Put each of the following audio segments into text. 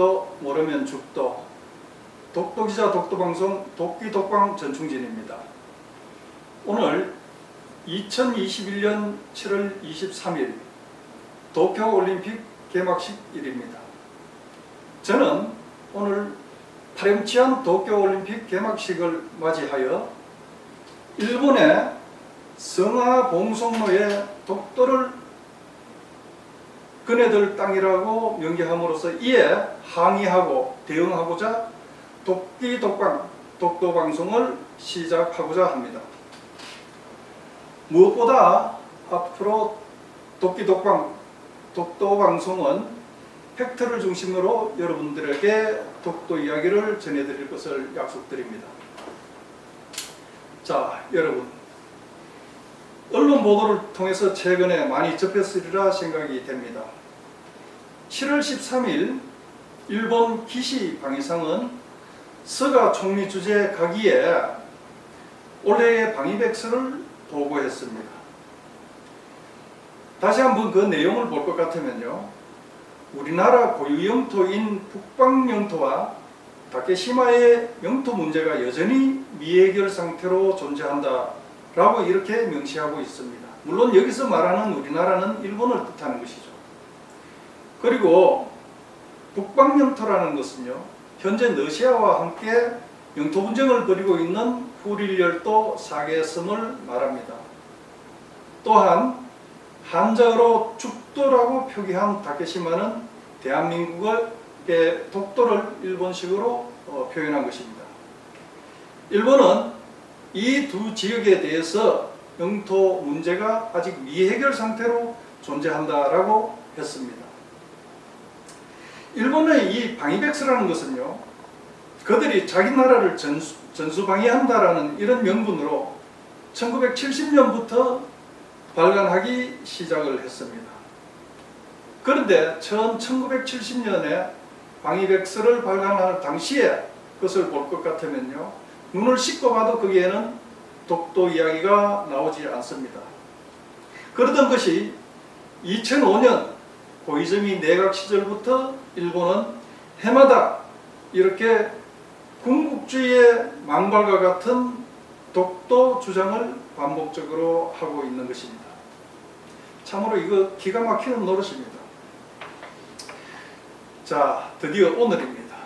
독도 모르면 죽도 독도기자 독도방송 도끼독방 전충진입니다. 오늘 2021년 7월 23일 도쿄올림픽 개막식일입니다. 저는 오늘 파렴치한 도쿄올림픽 개막식을 맞이하여 일본의 성하봉송로의 독도를 그네들 땅이라고 명기함으로써 이에 항의하고 대응하고자 도끼독방 독도방송을 시작하고자 합니다. 무엇보다 앞으로 도끼독방 독도방송은 팩트를 중심으로 여러분들에게 독도 이야기를 전해드릴 것을 약속드립니다. 자, 여러분, 언론 보도를 통해서 최근에 많이 접했으리라 생각이 됩니다. 7월 13일 일본 기시 방위상은 스가 총리 주재 가기에 올해의 방위백서를 보고했습니다. 다시 한번 그 내용을 볼 것 같으면요, 우리나라 고유 영토인 북방 영토와 다케시마의 영토 문제가 여전히 미해결 상태로 존재한다 라고 이렇게 명시하고 있습니다. 물론 여기서 말하는 우리나라는 일본을 뜻하는 것이죠. 그리고 북방 영토라는 것은요, 현재 러시아와 함께 영토 분쟁을 벌이고 있는 후릴열도 사계섬을 말합니다. 또한 한자어로 죽도라고 표기한 다케시마는 대한민국의 독도를 일본식으로 표현한 것입니다. 일본은 이 두 지역에 대해서 영토 문제가 아직 미해결 상태로 존재한다라고 했습니다. 일본의 이 방위백서라는 것은요, 그들이 자기 나라를 전수방위한다라는 이런 명분으로 1970년부터 발간하기 시작을 했습니다. 그런데 1970년에 방위백서를 발간하는 당시에 그것을 볼 것 같으면요, 눈을 씻고 봐도 거기에는 독도 이야기가 나오지 않습니다. 그러던 것이 2005년 고이즈미 내각 시절부터 일본은 해마다 이렇게 군국주의의 망발과 같은 독도 주장을 반복적으로 하고 있는 것입니다. 참으로 이거 기가 막히는 노릇입니다. 자, 드디어 오늘입니다.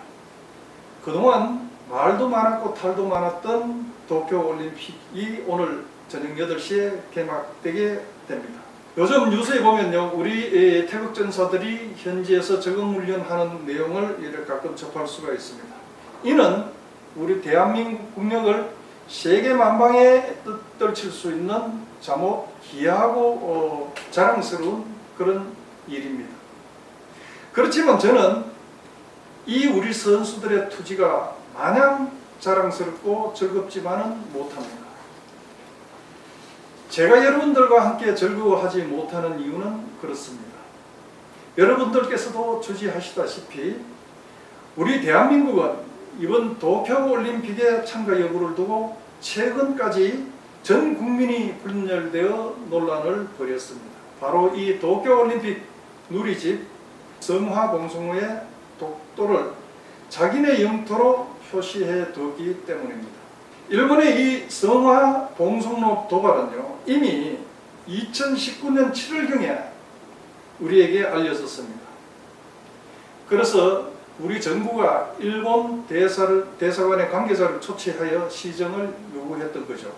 그동안 말도 많았고 탈도 많았던 도쿄올림픽이 오늘 저녁 8시에 개막되게 됩니다. 요즘 뉴스에 보면요, 우리 태극전사들이 현지에서 적응훈련하는 내용을 이렇게 가끔 접할 수가 있습니다. 이는 우리 대한민국 국력을 세계 만방에 떨칠 수 있는 자모 기이하고 자랑스러운 그런 일입니다. 그렇지만 저는 이 우리 선수들의 투지가 마냥 자랑스럽고 즐겁지만은 못합니다. 제가 여러분들과 함께 즐거워하지 못하는 이유는 그렇습니다. 여러분들께서도 주지하시다시피 우리 대한민국은 이번 도쿄올림픽의 참가 여부를 두고 최근까지 전 국민이 분열되어 논란을 벌였습니다. 바로 이 도쿄올림픽 누리집 성하봉송로의 독도를 자기네 영토로 표시해 두었기 때문입니다. 일본의 이 성하봉송로 도발은요, 이미 2019년 7월경에 우리에게 알려졌습니다. 그래서 우리 정부가 일본 대사관의 관계자를 초치하여 시정을 요구했던 거죠.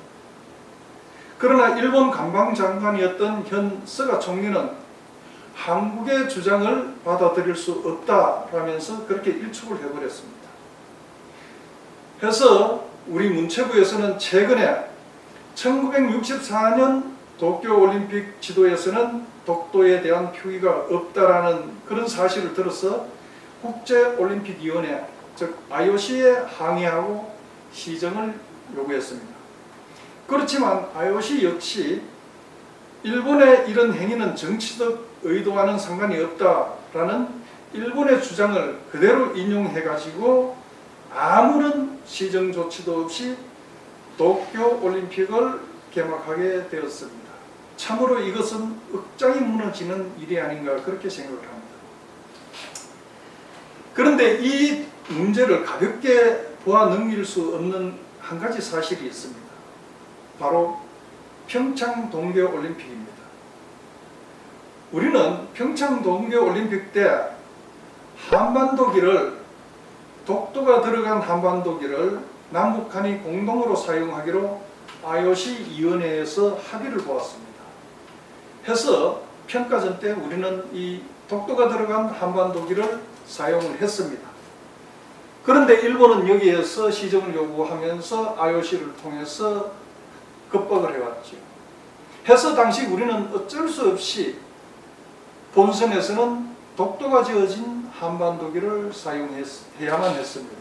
그러나 일본 관방장관이었던 현 스가 총리는 한국의 주장을 받아들일 수 없다라면서 그렇게 일축을 해버렸습니다. 해서 우리 문체부에서는 최근에 1964년 도쿄올림픽 지도에서는 독도에 대한 표기가 없다라는 그런 사실을 들어서 국제올림픽위원회, 즉 IOC에 항의하고 시정을 요구했습니다. 그렇지만 IOC 역시 일본의 이런 행위는 정치적 의도와는 상관이 없다라는 일본의 주장을 그대로 인용해가지고 아무런 시정 조치도 없이 도쿄올림픽을 개막하게 되었습니다. 참으로 이것은 억장이 무너지는 일이 아닌가 그렇게 생각을 합니다. 그런데 이 문제를 가볍게 보아 넘길 수 없는 한 가지 사실이 있습니다. 바로 평창 동계올림픽입니다. 우리는 평창 동계올림픽 때 한반도기를, 독도가 들어간 한반도기를 남북한이 공동으로 사용하기로 IOC-위원회에서 합의를 보았습니다. 해서 평가전 때 우리는 이 독도가 들어간 한반도기를 사용을 했습니다. 그런데 일본은 여기에서 시정을 요구하면서 IOC를 통해서 급박을 해왔죠. 해서 당시 우리는 어쩔 수 없이 본선에서는 독도가 지어진 한반도기를 사용해야만 했습니다.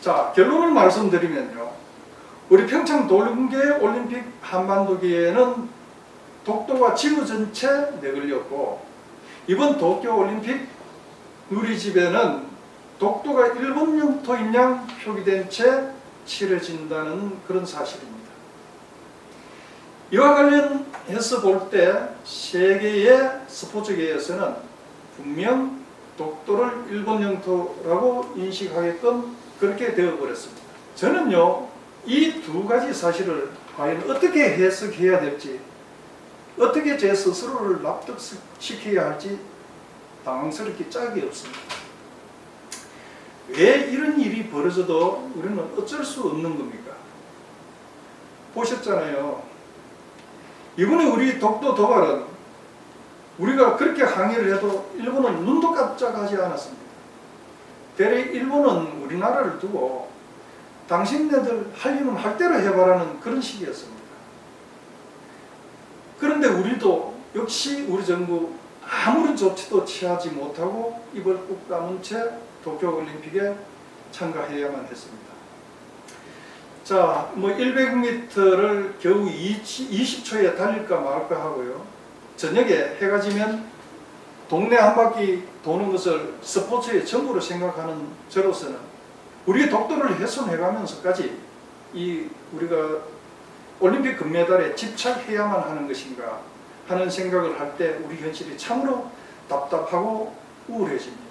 자, 결론을 말씀드리면요. 우리 평창 동계올림픽 한반도기에는 독도가 지어진 채 내걸렸고, 이번 도쿄올림픽 누리집에는 독도가 일본 영토인 양 표기된 채 치러진다는 그런 사실입니다. 이와 관련해서 볼 때 세계의 스포츠계에서는 분명 독도를 일본 영토라고 인식하게끔 그렇게 되어버렸습니다. 저는요, 이 두 가지 사실을 과연 어떻게 해석해야 될지, 어떻게 제 스스로를 납득시켜야 할지 당황스럽게 짝이 없습니다. 왜 이런 일이 벌어져도 우리는 어쩔 수 없는 겁니까? 보셨잖아요. 이번에 우리 독도 도발은 우리가 그렇게 항의를 해도 일본은 눈도 깜짝하지 않았습니다. 대래 일본은 우리나라를 두고 당신네들 할 일은 할 대로 해봐라는 그런 식이었습니다. 그런데 우리도 역시 우리 정부 아무런 조치도 취하지 못하고 입을 꾹 다문 채 도쿄올림픽에 참가해야만 했습니다. 자, 100m를 겨우 20초에 달릴까 말까 하고요. 저녁에 해가 지면 동네 한 바퀴 도는 것을 스포츠의 전부로 생각하는 저로서는 우리의 독도를 훼손해가면서까지 우리가 올림픽 금메달에 집착해야만 하는 것인가 하는 생각을 할 때 우리 현실이 참으로 답답하고 우울해집니다.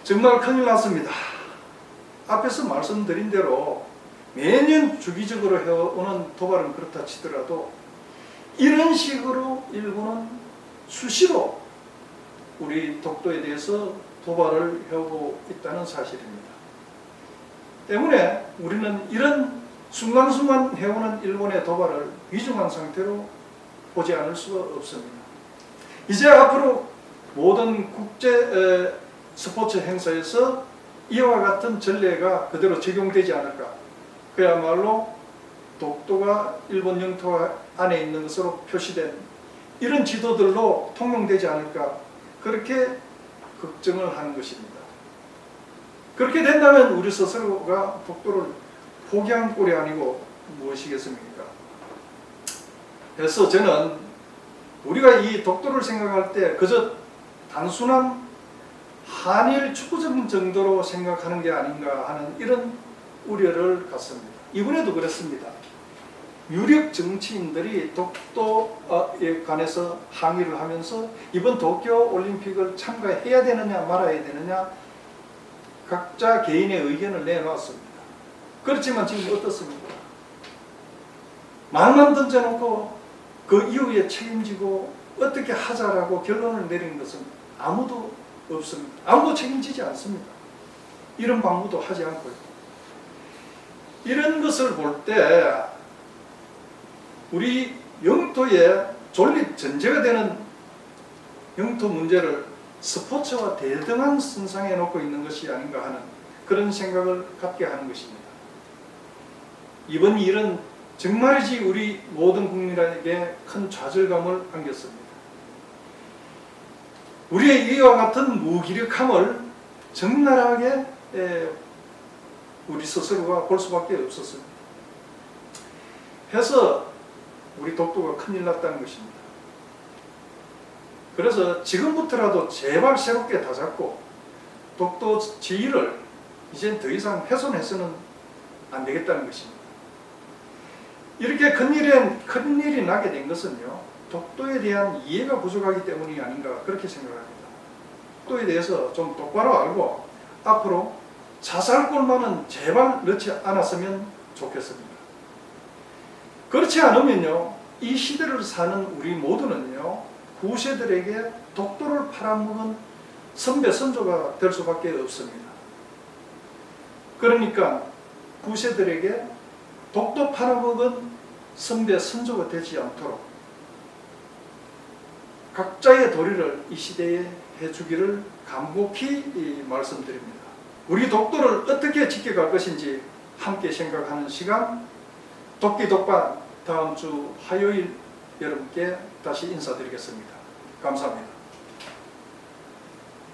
정말 큰일 났습니다. 앞에서 말씀드린 대로 매년 주기적으로 해오는 도발은 그렇다 치더라도 이런 식으로 일본은 수시로 우리 독도에 대해서 도발을 해오고 있다는 사실입니다. 때문에 우리는 이런 순간순간 해오는 일본의 도발을 위중한 상태로 보지 않을 수가 없습니다. 이제 앞으로 모든 국제 스포츠 행사에서 이와 같은 전례가 그대로 적용되지 않을까. 그야말로 독도가 일본 영토 안에 있는 것으로 표시된 이런 지도들로 통용되지 않을까. 그렇게 걱정을 하는 것입니다. 그렇게 된다면 우리 스스로가 독도를 포기한 꼴이 아니고 무엇이겠습니까? 그래서 저는 우리가 이 독도를 생각할 때 그저 단순한 한일 축구전 정도로 생각하는 게 아닌가 하는 이런 우려를 갖습니다. 이번에도 그렇습니다. 유력 정치인들이 독도에 관해서 항의를 하면서 이번 도쿄올림픽을 참가해야 되느냐 말아야 되느냐 각자 개인의 의견을 내놓았습니다. 그렇지만 지금 어떻습니까? 말만 던져놓고 그 이후에 책임지고 어떻게 하자라고 결론을 내린 것은 아무도 없습니다. 아무도 책임지지 않습니다. 이런 방문도 하지 않고요. 이런 것을 볼 때 우리 영토의 존립 전제가 되는 영토 문제를 스포츠와 대등한 선상에 놓고 있는 것이 아닌가 하는 그런 생각을 갖게 하는 것입니다. 이번 일은 정말이지 우리 모든 국민에게 큰 좌절감을 안겼습니다. 우리의 이와 같은 무기력함을 적나라하게 우리 스스로가 볼 수밖에 없었습니다. 해서 우리 독도가 큰일 났다는 것입니다. 그래서 지금부터라도 제발 새롭게 다잡고 독도 지위를 이젠 더 이상 훼손해서는 안 되겠다는 것입니다. 이렇게 큰일이 나게 된 것은요, 독도에 대한 이해가 부족하기 때문이 아닌가 그렇게 생각합니다. 독도에 대해서 좀 똑바로 알고 앞으로 자살골만은 제발 넣지 않았으면 좋겠습니다. 그렇지 않으면요, 이 시대를 사는 우리 모두는요, 후세들에게 독도를 팔아먹은 선배 선조가 될 수밖에 없습니다. 그러니까 후세들에게 독도 팔아먹은 선배 선조가 되지 않도록 각자의 도리를 이 시대에 해주기를 간곡히 말씀드립니다. 우리 독도를 어떻게 지켜갈 것인지 함께 생각하는 시간, 독기독반 다음 주 화요일 여러분께 다시 인사드리겠습니다. 감사합니다.